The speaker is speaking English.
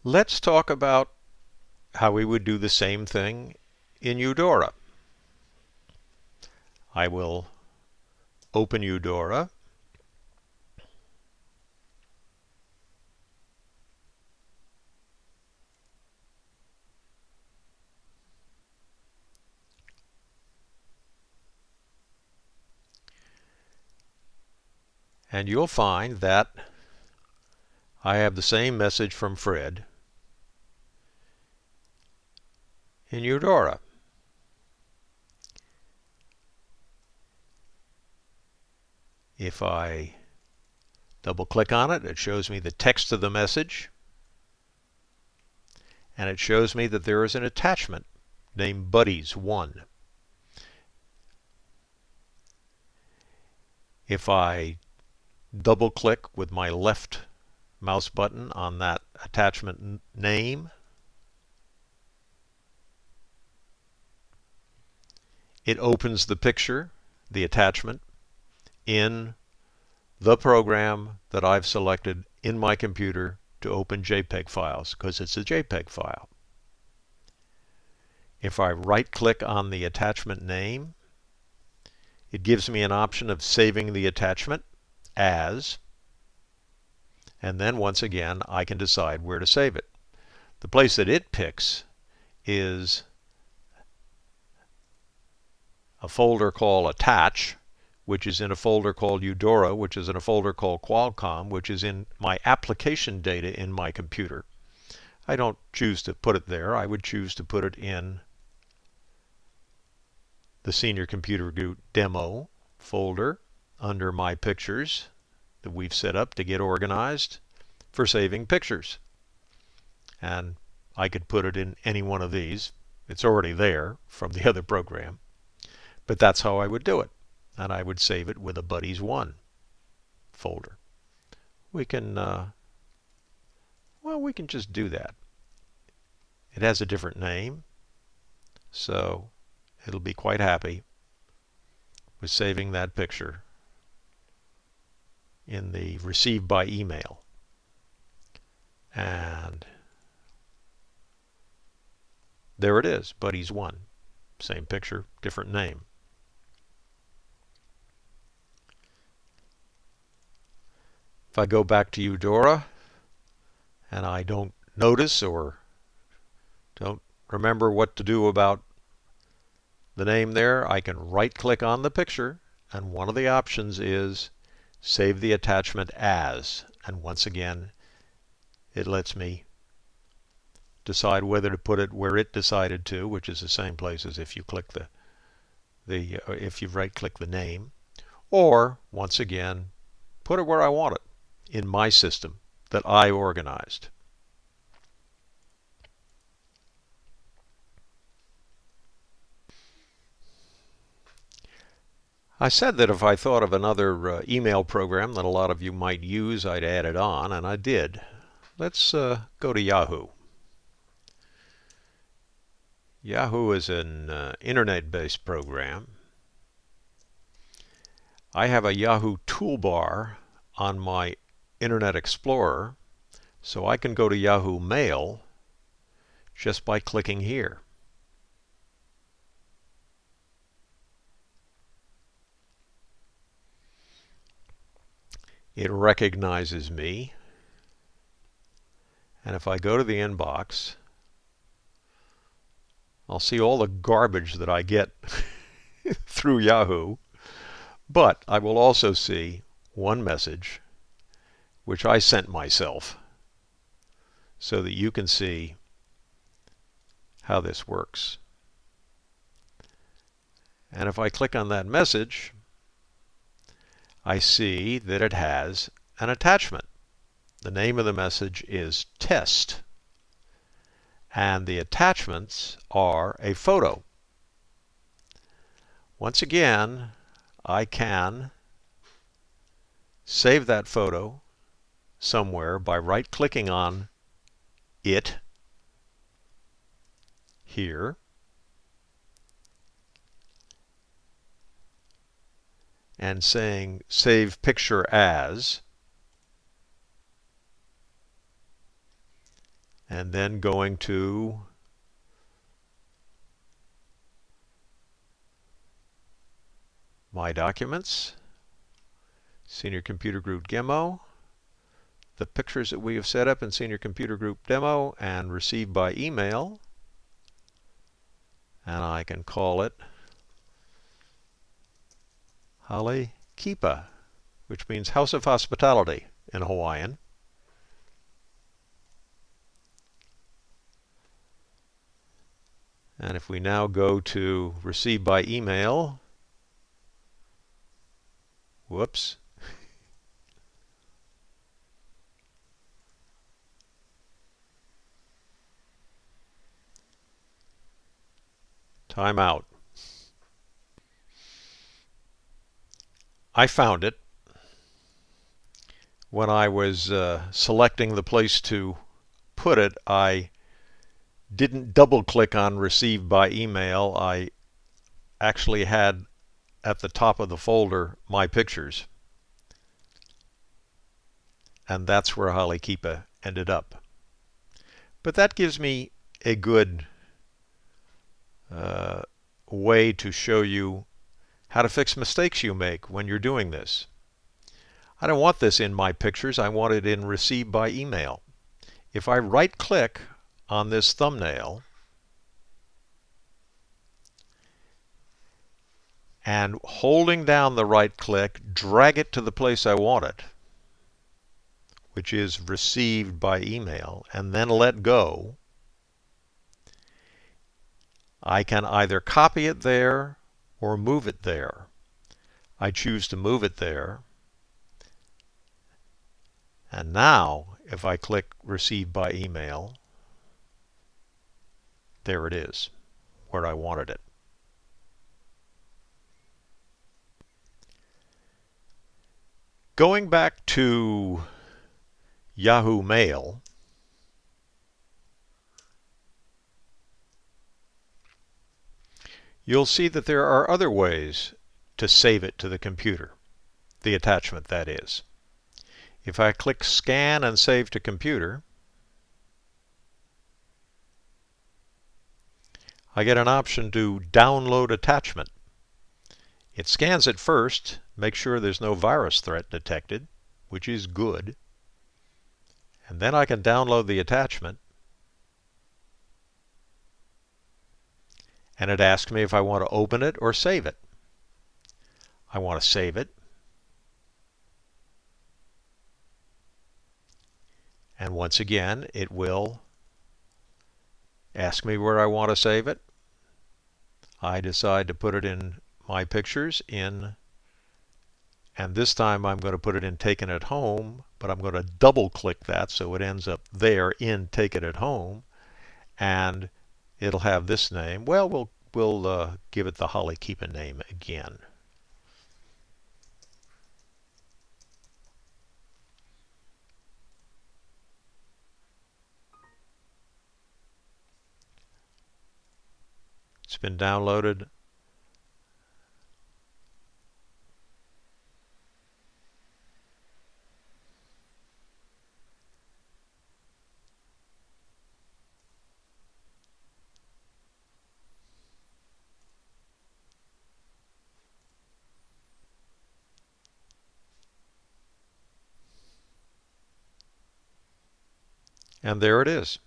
Let's talk about how we would do the same thing in Eudora. I will open Eudora. And you'll find that I have the same message from Fred in Eudora. If I double click on it, it shows me the text of the message, and it shows me that there is an attachment named Buddies1. If I double click with my left mouse button on that attachment name, it opens the picture, the attachment, in the program that I've selected in my computer to open JPEG files, because it's a JPEG file. If I right-click on the attachment name, it gives me an option of saving the attachment as, and then once again I can decide where to save it. The place that it picks is a folder called Attach, which is in a folder called Eudora, which is in a folder called Qualcomm, which is in my application data in my computer. I don't choose to put it there. I would choose to put it in the Senior Computer Group Demo folder under my pictures that we've set up to get organized for saving pictures. And I could put it in any one of these. It's already there from the other program. But that's how I would do it. And I would save it with a Buddies1 folder. We can, well, we can just do that. It has a different name, so it'll be quite happy with saving that picture in the received by email. And there it is, Buddies1. Same picture, different name. If I go back to Eudora and I don't notice or don't remember what to do about the name there, I can right-click on the picture, and one of the options is Save the Attachment As. And once again, it lets me decide whether to put it where it decided to, which is the same place as if you click if you right-click the name, or once again, put it where I want it in my system that I organized. I said that if I thought of another email program that a lot of you might use, I'd add it on, and I did. Let's go to Yahoo. Yahoo is an internet-based program. I have a Yahoo toolbar on my Internet Explorer, so I can go to Yahoo Mail just by clicking here. It recognizes me, and if I go to the inbox, I'll see all the garbage that I get through Yahoo, but I will also see one message which I sent myself so that you can see how this works. And if I click on that message, I see that it has an attachment. The name of the message is Test, and the attachments are a photo. Once again, I can save that photo somewhere by right-clicking on it here, and saying Save Picture As, and then going to My Documents, Senior Computer Group Demo, the pictures that we have set up in Senior Computer Group Demo, and Received by Email. And I can call it Hale Kipa, which means House of Hospitality in Hawaiian. And if we now go to Received by Email, whoops, time out. I found it when I was selecting the place to put it. I didn't double click on Received by Email. I actually had at the top of the folder My Pictures, and that's where Hale Kipa ended up. But that gives me a good way to show you how to fix mistakes you make when you're doing this. I don't want this in My Pictures. I want it in Received by Email. If I right-click on this thumbnail and holding down the right-click, drag it to the place I want it, which is Received by Email, and then let go, I can either copy it there or move it there. I choose to move it there. And now, if I click Received by Email, there it is, where I wanted it. Going back to Yahoo Mail, you'll see that there are other ways to save it to the computer, the attachment that is. If I click Scan and Save to Computer, I get an option to download attachment. It scans it first, makes sure there's no virus threat detected, which is good, and then I can download the attachment, and it asks me if I want to open it or save it. I want to save it, and once again it will ask me where I want to save it. I decide to put it in My Pictures and this time I'm going to put it in Taken at Home, but I'm going to double click that so it ends up there in Taken at Home, and it'll have this name. Well, we'll give it the Hale Kipa name again. It's been downloaded. And there it is.